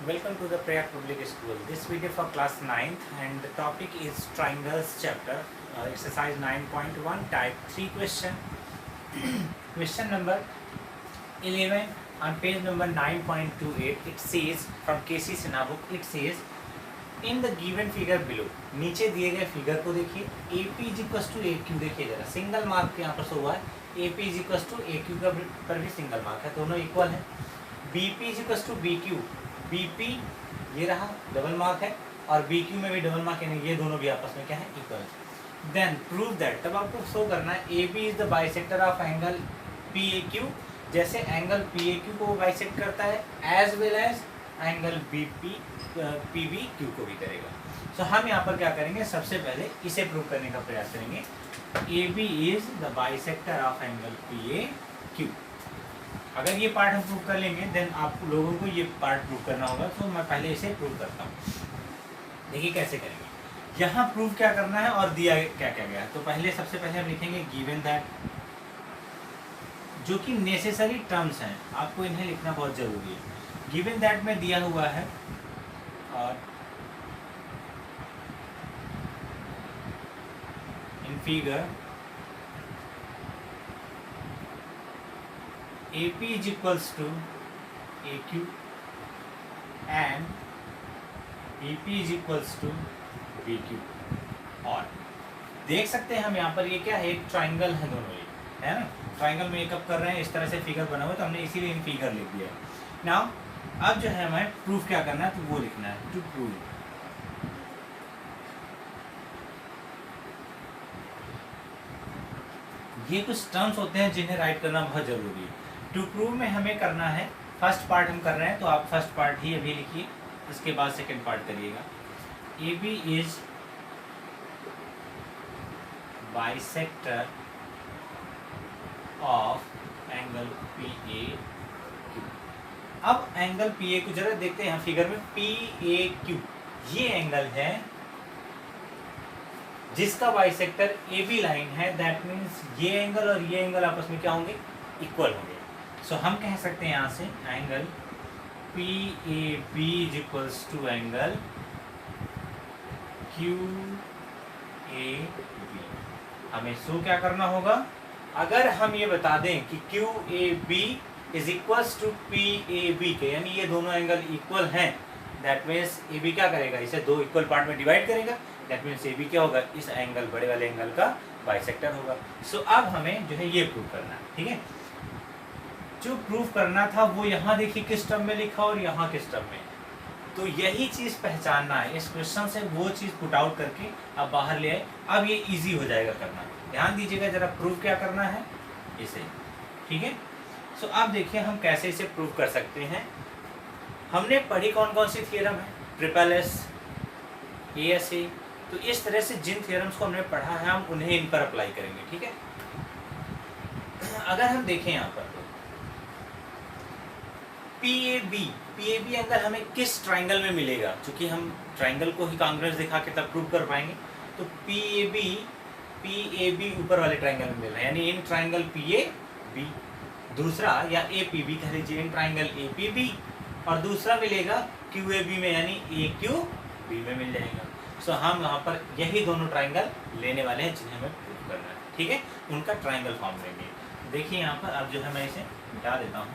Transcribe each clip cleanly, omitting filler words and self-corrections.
Welcome to the Prayak Public School. This video for class 9th and the topic is triangles chapter, exercise 9.1 type 3 question. Question number 11 on page number 9.28. It says from KC Sinha book, it says in the given figure below, नीचे दिए गए figure को देखिए, AP is equals to AQ देखिए जरा, single mark यहाँ पर show हुआ है, AP is equals to AQ का पर भी सिंगल मार्क है, दोनों इक्वल है. BP is equals to BQ, BP ये रहा डबल मार्क है और BQ में भी डबल मार्क है, ये दोनों भी आपस में क्या है इक्वल. देन प्रूव दैट, तब आपको शो करना है AB is the bisector of angle PAQ, जैसे एंगल PAQ को बाइसेक्ट करता है as well as angle PBQ को भी करेगा. सो हम यहाँ पर क्या करेंगे, सबसे पहले इसे प्रूव करने का प्रयास करेंगे. AB is the bisector of angle PAQ. अगर ये पार्ट हम प्रूव कर लेंगे देन आप लोगों को ये पार्ट प्रूव करना होगा. तो मैं पहले इसे प्रूव करता हूँ. देखिए कैसे करेंगे. यहाँ प्रूव क्या करना है और दिया क्या क्या गया. तो पहले सबसे पहले हम लिखेंगे गिवन दैट, जो कि नेसेसरी टर्म्स हैं, आपको इन्हें लिखना बहुत जरूरी है. गिवन दैट में दिया हुआ है और in figure AP is equals to AQ and BP is equals to BQ. और देख सकते हैं हम यहाँ पर ये क्या है, एक ट्राइंगल है, दोनों ये है ना. ट्राइंगल मेकअप कर रहे हैं, इस तरह से फिगर बना हुआ है, तो हमने इसीलिए इन फिगर लिख दिया है. नाउ अब जो है हमें प्रूफ क्या करना है, तो वो लिखना है टू प्रूव. ये कुछ टर्म्स होते हैं जिन्हें राइट करना बहुत जरूरी है. टू प्रूव में हमें करना है, फर्स्ट पार्ट हम कर रहे हैं तो आप फर्स्ट पार्ट ही अभी लिखिए, इसके बाद सेकंड पार्ट करिएगा. AB is bisector of angle PAQ. अब एंगल PAQ जरा देखते हैं फिगर में. PAQ ये एंगल है जिसका बाइसेक्टर AB लाइन है. दैट मीन्स ये एंगल और ये एंगल आपस में क्या होंगे, इक्वल होंगे. सो हम कह सकते हैं यहाँ से angle PAB is equals to angle QAB. हमें शो क्या करना होगा, अगर हम ये बता दें कि QAB is equals to PAB के, यानी ये दोनों एंगल इक्वल हैं, दैट मीन्स AB क्या करेगा, इसे दो इक्वल पार्ट में डिवाइड करेगा. दैट मीन्स AB क्या होगा, इस एंगल बड़े वाले एंगल का बाइसेक्टर होगा. सो अब हमें जो है ये प्रूव करना है. ठीक है, जो प्रूफ करना था वो यहाँ देखिए किस टर्म में लिखा और यहाँ किस टर्म में. तो यही चीज़ पहचानना है. इस क्वेश्चन से वो चीज़ पुट आउट करके आप बाहर ले आए. अब ये इजी हो जाएगा करना. ध्यान दीजिएगा जरा, प्रूफ क्या करना है इसे. ठीक है, सो अब देखिए हम कैसे इसे प्रूव कर सकते हैं. हमने पढ़ी कौन कौन सी थियरम है, ट्रिपल एस, ASA. तो इस तरह से जिन थियरम्स को हमने पढ़ा है हम उन्हें इन पर अप्लाई करेंगे. ठीक है, अगर हम देखें यहाँ पर PAB एंगल हमें किस ट्राइंगल में मिलेगा, क्योंकि हम ट्राइंगल को ही कांग्रेस दिखा के तब प्रूव कर पाएंगे. तो PAB ऊपर वाले ट्राइंगल में मिल रहा है, यानी इन ट्राइंगल PAB. दूसरा या APB कह लीजिए, इन ट्राइंगल APB. और दूसरा मिलेगा QAB में, यानी AQB में मिल जाएगा. सो हम यहाँ पर यही दोनों ट्राइंगल लेने वाले हैं जिन्हें हमें प्रूव करना है. ठीक है, उनका ट्राइंगल फॉर्म लेंगे. देखिए यहाँ पर अब जो है मैं इसे मिटा देता हूँ.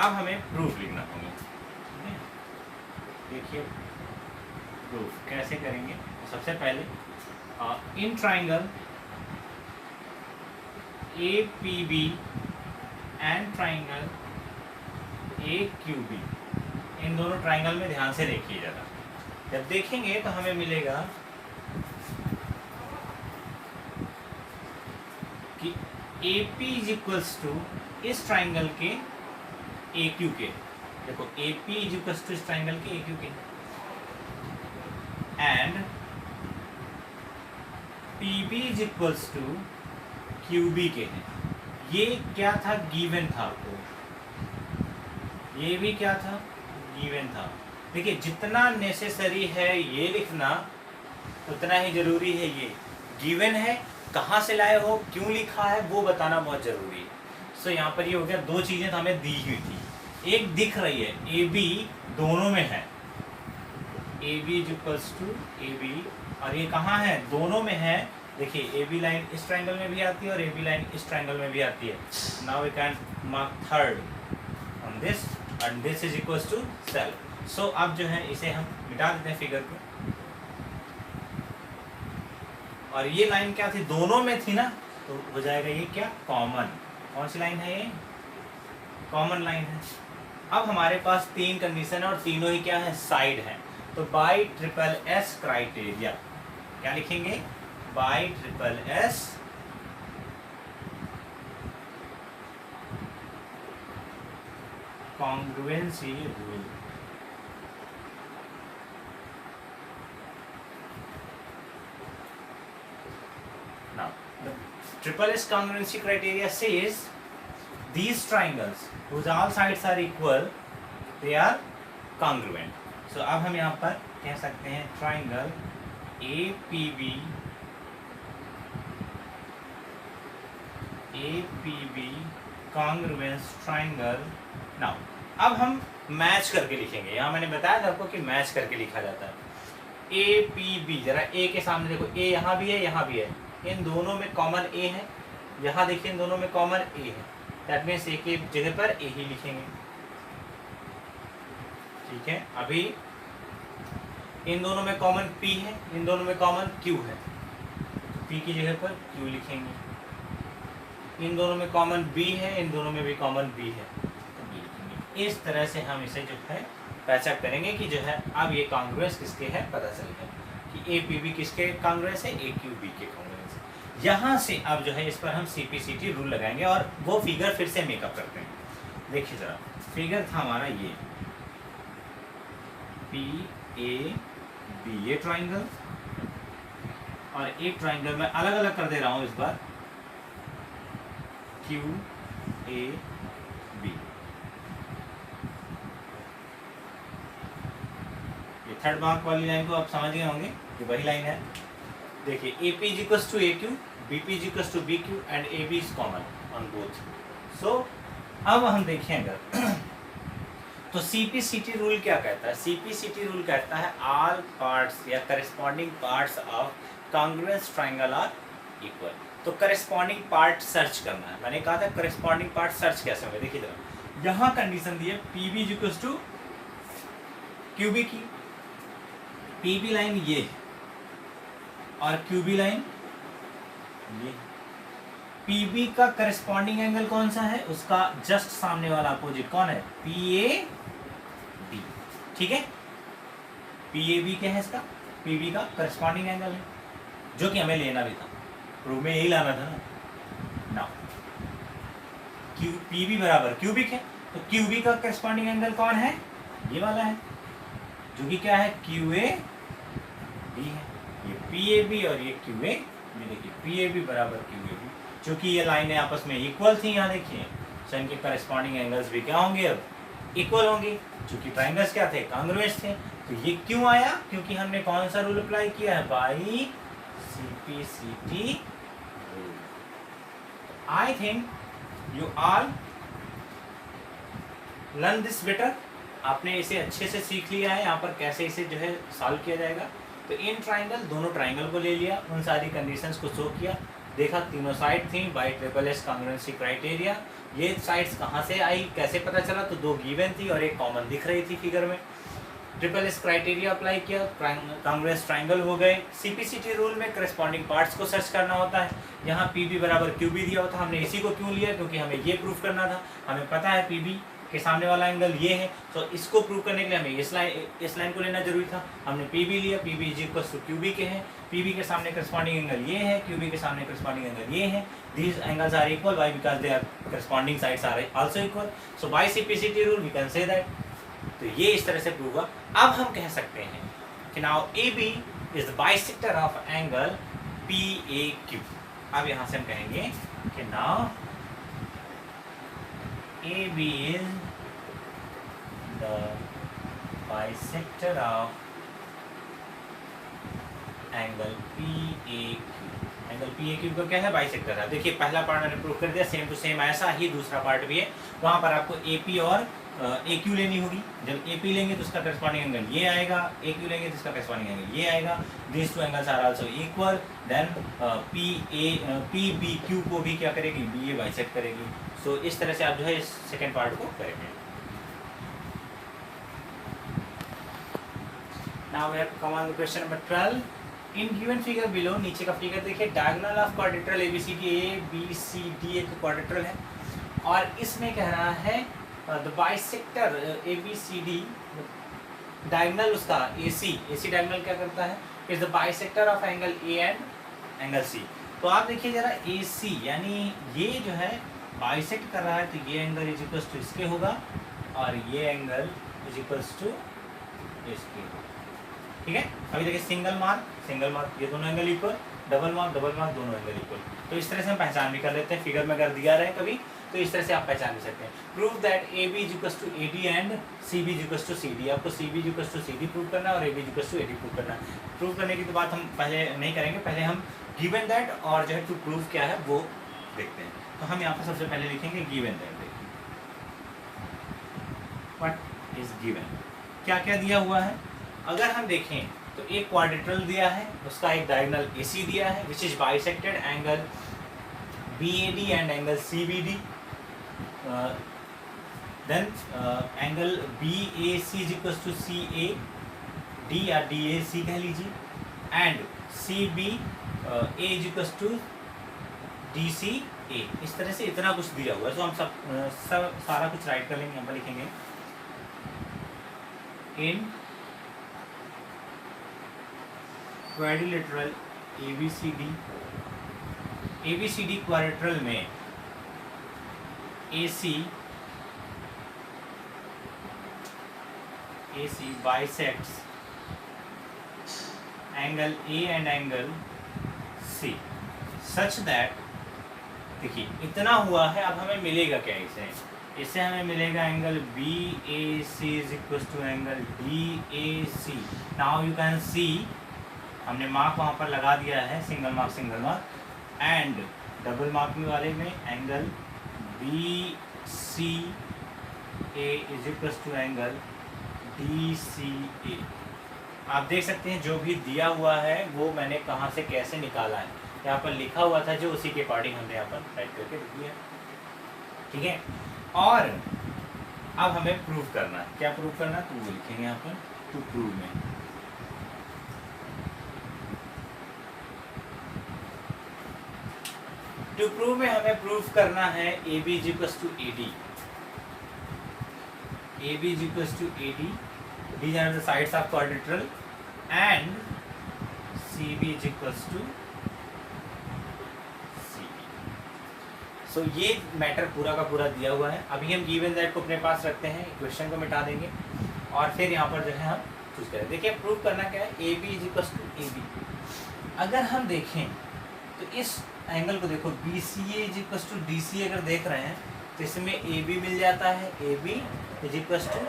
अब हमें प्रूफ लिखना होगा. देखिए प्रूफ कैसे करेंगे. सबसे पहले in triangle APB and triangle AQB, इन दोनों ट्राइंगल में ध्यान से देखिए जरा. जब देखेंगे तो हमें मिलेगा कि AP इज इक्वल्स टू इस ट्राइंगल के AQ के. देखो AP इज इक्वल्स टू इस ट्राइंगल के AQ के and PB is equals to QB के हैं. ये क्या था, गिवन था आपको. ये भी क्या था, गिवन था. देखिए जितना नेसेसरी है ये लिखना उतना ही जरूरी है ये गिवन है, कहाँ से लाए हो, क्यों लिखा है, वो बताना बहुत जरूरी है। सो यहाँ पर ये हो गया, दो चीजें तो हमें दी हुई थी, एक दिख रही है ए बी दोनों में है, A B is equals to A B, और ये कहाँ है, दोनों में है। देखिए ए बी लाइन इस ट्रायंगल में भी आती है और ए बी लाइन इस ट्रायंगल में भी आती है। Now we can mark third on this and this is equals to self. So अब जो है इसे हम मिटा देते हैं फिगर को, और ये लाइन क्या थी, दोनों में थी ना, तो हो जाएगा ये क्या, कॉमन। कौन सी लाइन है ये, कॉमन लाइन है। अब हमारे पास तीन कंडीशन है और तीनों ही क्या है, साइड है। तो बाई ट्रिपल एस क्राइटेरिया क्या लिखेंगे, by triple S congruency rule. Now, the triple S congruency criteria says these triangles whose all sides are equal, they are congruent. So अब हम यहाँ पर कह सकते हैं triangle APB congruence triangle. Now अब हम मैच करके लिखेंगे, यहाँ मैंने बताया था आपको कि मैच करके लिखा जाता है। APB, जरा ए के सामने देखो, ए यहाँ भी है यहाँ भी है, इन दोनों में कॉमन ए है, यहाँ देखिए इन दोनों में कॉमन ए है, दैट मीन्स ए की जगह पर ए ही लिखेंगे। ठीक है, अभी इन दोनों में कॉमन पी है, इन दोनों में कॉमन क्यू है, तो पी की जगह पर क्यू लिखेंगे। इन दोनों में कॉमन बी है, इन दोनों में भी कॉमन बी है, तो बी लिखेंगे। इस तरह से हम इसे जो है पहचान करेंगे कि जो है अब ये कांग्रेस किसके है, पता चल गया कि ए पी बी किसके कांग्रेस है, ए क्यू बी के कांग्रेस है। यहाँ से अब जो है इस पर हम CPCT रूल लगाएंगे और वो फिगर फिर से मेकअप करते हैं। देखिए जरा, फिगर था हमारा ये PAB, ये ट्राइंगल, और एक ट्राइंगल मैं अलग अलग कर दे रहा हूँ इस बार, QAB। ये थर्ड मार्क वाली लाइन को आप समझ गए होंगे कि वही लाइन है। देखिए AP is equals to AQ, BP is equals to BQ and AB is common on both. So अब हम देखें अगर तो CPCT रूल क्या कहता है, CPCT रूल कहता है all parts या corresponding parts of congruous triangle are equal। तो corresponding part सर्च करना है, मैंने कहा था corresponding part सर्च कैसे होगा। देखिए जरा, यहाँ कंडीशन दी है PB is equals to QB की, PB लाइन ये और QB लाइन ये। PB का करस्पॉन्डिंग एंगल कौन सा है, उसका जस्ट सामने वाला अपोजिट कौन है, PAB। ठीक है, PAB क्या है इसका, PB का करस्पॉन्डिंग एंगल है, जो कि हमें लेना भी था, प्रूफ में यही लाना था ना। नाउ PB बराबर QB है, तो QB का करस्पॉन्डिंग एंगल कौन है, ये वाला है, जो कि क्या है, QAB है। ये PAB और ये QA, ये देखिए PAB बराबर QAB, क्योंकि ये लाइनें आपस में इक्वल थी, यहाँ देखिए, तो इनके करस्पॉन्डिंग एंगल्स भी क्या होंगे, अब इक्वल होंगे, क्योंकि ट्राइंगल्स क्या थे, कांग्रुएंट थे। तो ये क्यों आया, क्योंकि हमने कौन सा रूल अप्लाई किया है, by CPCT rule. I think you all learn this better, आपने इसे अच्छे से सीख लिया है यहाँ पर कैसे इसे जो है सॉल्व किया जाएगा। तो इन ट्राइंगल, दोनों ट्राइंगल को ले लिया, उन सारी कंडीशंस को शो किया, देखा तीनों साइड थी by triple S congruency criteria. ये साइड्स कहाँ से आई, कैसे पता चला, तो दो गिवन थी और एक कॉमन दिख रही थी फिगर में। ट्रिपल एस क्राइटेरिया अप्लाई किया, कांग्रुएंस ट्राइंगल हो गए। CPCT रूल में करस्पॉन्डिंग पार्ट्स को सर्च करना होता है, यहाँ PB बराबर QB दिया होता, हमने इसी को क्यों लिया, क्योंकि हमें ये प्रूफ करना था, हमें पता है PB के सामने वाला एंगल ये है, तो इसको प्रूव करने के लिए हमें इस लाइन को लेना जरूरी था, हमने PB लिया, PB is equals to QB के हैं, PB के सामने करस्पॉन्डिंग एंगल ये है, QB के सामने करस्पॉन्डिंग एंगल ये है, these angles are equal, why, because their corresponding sides are also equal, so by CPCT rule we can say that। तो ये इस तरह से प्रूव हुआ। अब हम कह सकते हैं कि now AB is the bisector of angle PAQ। अब यहाँ से हम कहेंगे कि now AB is the bisector of angle PAQ। Angle PAQ का क्या है, बाइसेक्टर है। देखिए पहला पार्ट मैंने प्रूव कर दिया, सेम टू सेम ऐसा ही दूसरा पार्ट भी है। वहाँ पर आपको AP और AQ लेनी होगी। जब AP लेंगे तो उसका करस्पॉन्डिंग एंगल ये आएगा, AQ लेंगे तो उसका करस्पॉन्डिंग एंगल ये आएगा। This two angles are also equal. Then PBQ को भी क्या करेगी, BA बाइसेक्ट करेगी। सो इस तरह से आप जो है इस सेकेंड पार्ट को करेंगे। Now we have to come on the question number 12. In given figure below, नीचे का फिगर देखिए, diagonal of quadrilateral ABCD ABCD एक क्वाड्रिलेटरल है और इसमें कह रहा है द बाइसेक्टर ABCD डायगोनल उसका AC डायगोनल क्या करता है, is the bisector of angle A and angle C। तो आप देखिए जरा AC यानी ये जो है बाइसेक्ट कर रहा है, तो ये एंगल इज इक्वल्स टू इसके होगा और ये एंगल इज इक्वल्स टू इसके। ठीक है, अभी देखिए सिंगल मार्क ये दोनों एंगल इक्वल, डबल मार्क दोनों एंगल इक्वल। तो इस तरह से हम पहचान भी कर लेते हैं। फिगर में अगर दिया रहे कभी तो इस तरह से आप पहचान भी सकते हैं। Prove that AB is equals to AD and CB is equals to CD। आपको CB is equals to CD prove करना है और AB is equals to AD prove करना है। प्रूव करने की तो बात हम पहले नहीं करेंगे, पहले हम गिवन दैट और जो है टू प्रूव क्या है वो देखते हैं। तो हम यहाँ पर सबसे पहले लिखेंगे given that. What is given, क्या क्या दिया हुआ है। अगर हम देखें तो एक क्वाड्रिलेटरल दिया है, उसका एक डायगोनल AC दिया है which is bisected angle BAD and angle CBD। Then angle BAC is equals to CAD या DAC कह लीजिए and CBA is equals to DCA। इस तरह से इतना कुछ दिया हुआ है। तो हम सब सारा कुछ राइट कर लेंगे। यहाँ पर लिखेंगे इन क्वाड्रिलेटरल ABCD क्वाड्रिलेटरल में AC bisects angle A and angle C such that, देखिए इतना हुआ है। अब हमें मिलेगा क्या इससे हमें मिलेगा angle BAC is equal to angle DAC। Now you can see हमने मार्क वहाँ पर लगा दिया है, single mark and double marking वाले में angle BCA is equal to angle DCA। आप देख सकते हैं जो भी दिया हुआ है वो मैंने कहाँ से कैसे निकाला है। यहाँ पर लिखा हुआ था जो उसी के अकॉर्डिंग हमने यहाँ पर राइट करके लिख दिया। ठीक है, और अब हमें प्रूव करना है। क्या प्रूव करना है, तो वो लिखेंगे यहाँ पर टू प्रूव में। टू प्रूव में हमें प्रूव करना है AB is equals to AD। AB is equals to AD, these are the sides of quadrilateral and CB is equals to CB। सो ये मैटर पूरा का पूरा दिया हुआ है। अभी हम गिवन दैट को अपने पास रखते हैं, इक्वेशन को मिटा देंगे और फिर यहाँ पर जो है हम चूज करें। देखिए प्रूव करना क्या है, AB is equals to AB। अगर हम देखें तो इस एंगल को देखो, BCA is equals to DC अगर देख रहे हैं तो इसमें AB मिल जाता है, AB is equals to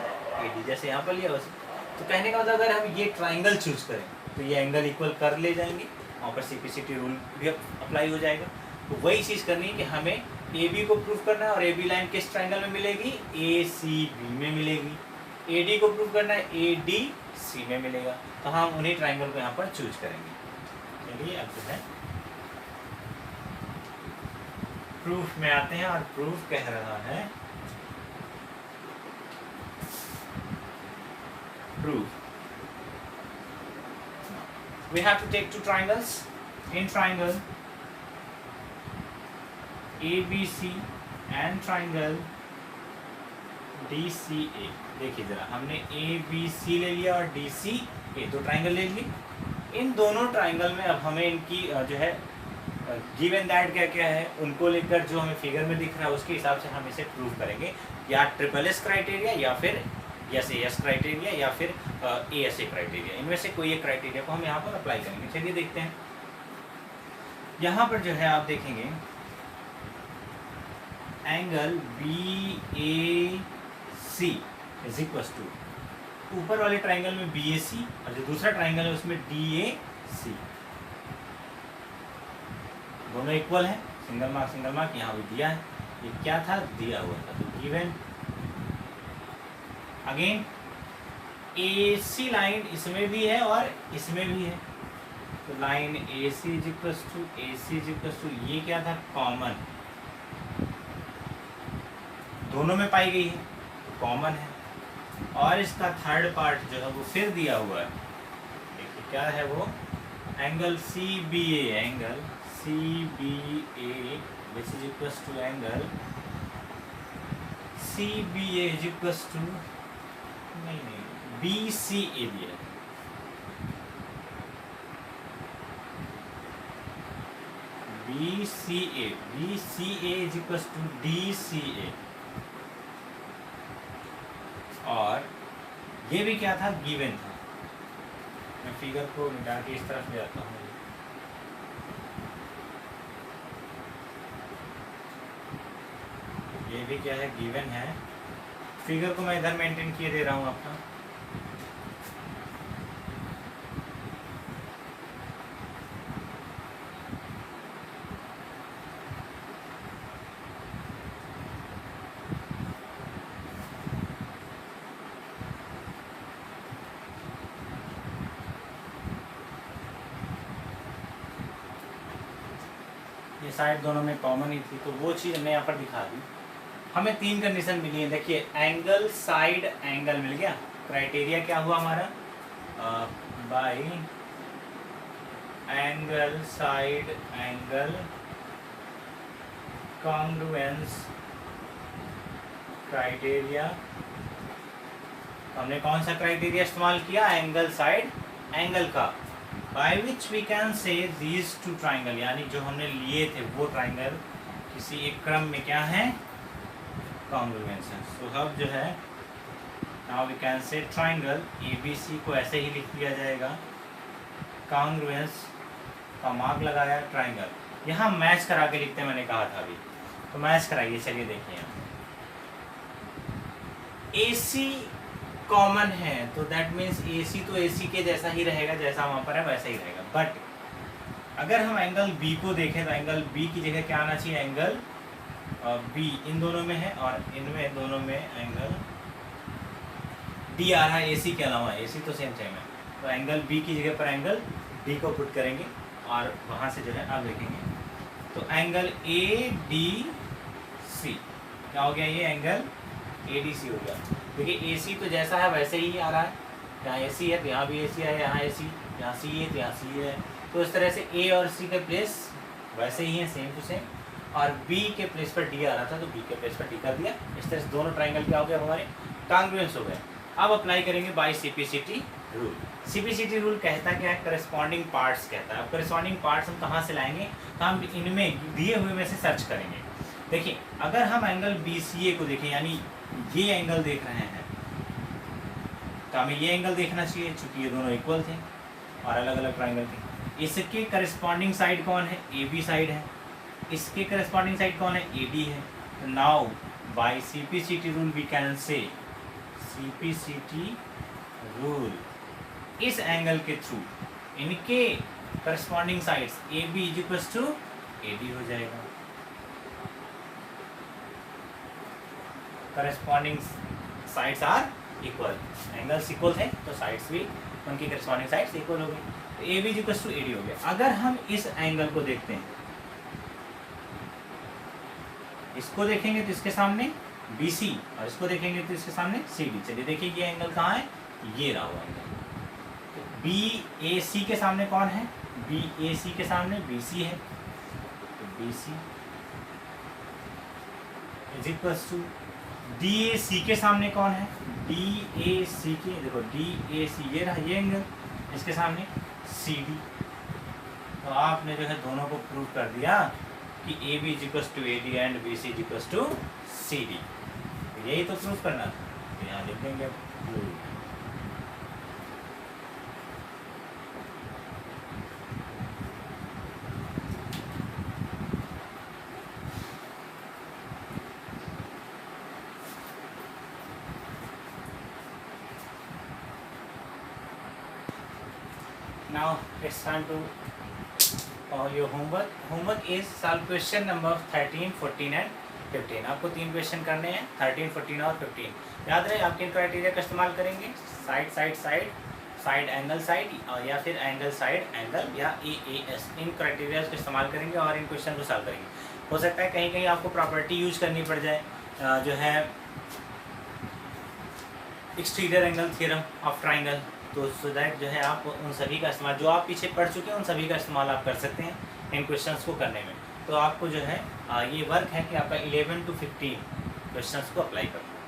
AD जैसे यहाँ पर लिया वैसे। तो कहने का मतलब अगर हम ये ट्राइंगल चूज करें तो ये एंगल इक्वल कर ले जाएंगे, वहाँ पर CPCT रूल भी अप्लाई हो जाएगा। तो वही चीज़ करनी है कि हमें AB को प्रूव करना है और AB लाइन किस ट्राइंगल में मिलेगी, ACB में मिलेगी। AD को प्रूव करना है, ADC में मिलेगा। तो हम उन्हीं ट्राइंगल को यहाँ पर चूज करेंगे। चलिए अब जो है प्रूफ में आते हैं और प्रूफ कह रहा है proof we have to take two triangles in triangle ABC and triangle DCA। देखिए जरा, हमने ABC ले लिया और DCA, दो ट्राइंगल ले लिए। इन दोनों ट्राइंगल में अब हमें इनकी जो है गिवन दैट क्या क्या है उनको लेकर जो हमें फिगर में दिख रहा है उसके हिसाब से हम इसे प्रूव करेंगे, या SSS क्राइटेरिया या फिर AS क्राइटेरिया या फिर ASA क्राइटेरिया। इनमें से कोई एक क्राइटेरिया को हम यहाँ पर अप्लाई करेंगे। चलिए देखते हैं। यहाँ पर जो है आप देखेंगे angle BAC is equal to ऊपर वाले ट्राइंगल में BAC और जो दूसरा ट्राइंगल है उसमें DAC, दोनों इक्वल है, सिंगल मार्क यहाँ भी दिया है, ये क्या था, दिया हुआ था, तो गिवन। अगेन AC लाइन इसमें भी है और इसमें भी है, तो line AC is equals to ये क्या था, कॉमन, दोनों में पाई गई है, कॉमन है। और इसका थर्ड पार्ट जो है वो फिर दिया हुआ है, देखिए क्या है वो, angle CBA, angle CBA which is equals to angle CBA is equals to नहीं BCA दिया है, BCA is equals to DCA, और ये भी क्या था, गिवन था। मैं फिगर को मिटा के इस तरफ ले आता हूँ, ये भी क्या है, गिवन है। फिगर को मैं इधर मेंटेन किए दे रहा हूँ आपका, ये साइड दोनों में कॉमन ही थी, तो वो चीज़ हमने यहाँ पर दिखा दी। हमें 3 कंडीशन मिली है, देखिए एंगल साइड एंगल मिल गया, क्राइटेरिया क्या हुआ हमारा, by angle side angle congruence criteria. हमने कौन सा क्राइटेरिया इस्तेमाल किया, एंगल साइड एंगल का, by which we can say these two triangle, यानी जो हमने लिए थे वो ट्राइंगल किसी एक क्रम में क्या है, कॉन्ग्रुएंस है। सो अब जो है now we can say triangle ABC को ऐसे ही लिख दिया जाएगा, कॉन्ग्रुएंस का मार्क लगाया, ट्राइंगल यहाँ मैच करा के लिखते, मैंने कहा था अभी, तो मैच कराइए। चलिए देखिए यहाँ AC कॉमन है, तो दैट मीन्स AC तो AC के जैसा ही रहेगा, जैसा वहाँ पर है वैसा ही रहेगा। बट अगर हम एंगल B को देखें तो एंगल B की जगह क्या आना चाहिए, एंगल B इन दोनों में है और इनमें दोनों में एंगल D आ रहा है AC के अलावा, AC तो सेम है, तो एंगल B की जगह पर एंगल D को पुट करेंगे और वहाँ से जो है अब लिखेंगे, तो एंगल ADC क्या हो गया, ये एंगल ADC हो गया। देखिए AC तो जैसा है वैसे ही आ रहा है, यहाँ AC है तो यहाँ भी AC है, यहाँ AC, यहाँ C है तो यहाँ C है, तो इस तरह से A और C के प्लेस वैसे ही हैं, सेम टू सेम, और B के प्लेस पर D आ रहा था तो B के प्लेस पर D कर दिया। इस तरह से दोनों ट्राइंगल क्या हो गया, हमारे कॉन्ग्रुएंस हो गए। अब अप्लाई करेंगे by CPCT rule. CPCT rule कहता क्या है, करस्पॉन्डिंग पार्ट्स कहता है। अब करस्पॉन्डिंग पार्ट्स हम कहाँ से लाएंगे, तो हम इनमें दिए हुए में से सर्च करेंगे। देखिए अगर हम एंगल BCA को देखें, यानी ये एंगल देख रहे हैं, तो हमें ये एंगल देखना चाहिए, चूंकि ये दोनों इक्वल थे और अलग अलग ट्राइंगल थे। इसके करस्पॉन्डिंग साइड कौन है, AB साइड है, इसके करस्पॉन्डिंग साइड कौन है, AD है। तो now by CPCT rule we can say, CPCT rule इस एंगल के थ्रू इनके corresponding sides AB is equals to AD हो जाएगा। Corresponding sides are equal, angles equal थे तो साइड्स भी उनकी करस्पॉन्डिंग साइड्स इक्वल हो गई, तो AB is equals to AD हो गया। अगर हम इस एंगल को देखते हैं, इसको देखेंगे तो इसके सामने BC और इसको देखेंगे तो इसके सामने CD। चलिए देखिए ये एंगल कहाँ है, ये रहा हुआ एंगल। तो BAC के सामने कौन है, BAC के सामने BC है, तो BC is equals to DAC के सामने कौन है, DAC के, देखो DAC ये रहा ये एंगल, इसके सामने CD। तो आपने जो है दोनों को प्रूव कर दिया कि AB is equals to AD and BC is equals to CD। यही तो प्रूव करना था, तो यहाँ लिख देंगे prove. Now it's time to your homework. Homework is solve question number 13, 14 and 15. आपको 3 क्वेश्चन करने हैं 13, 14 और 15. याद रहे आप किन क्राइटेरिया का इस्तेमाल करेंगे, side side side, side angle side, और या फिर एंगल साइड एंगल या EAS. इन क्राइटेरिया का इस्तेमाल करेंगे और इन क्वेश्चन को सॉल्व करेंगे. हो सकता है कहीं कहीं आपको प्रॉपर्टी यूज करनी पड़ जाए, जो है exterior angle theorem of triangle. तो सो दैट जो है आप उन सभी का इस्तेमाल जो आप पीछे पढ़ चुके हैं उन सभी का इस्तेमाल आप कर सकते हैं इन क्वेश्चंस को करने में. तो आपको जो है ये वर्क है कि आपका 11 to 15 क्वेश्चंस को अप्लाई करना है.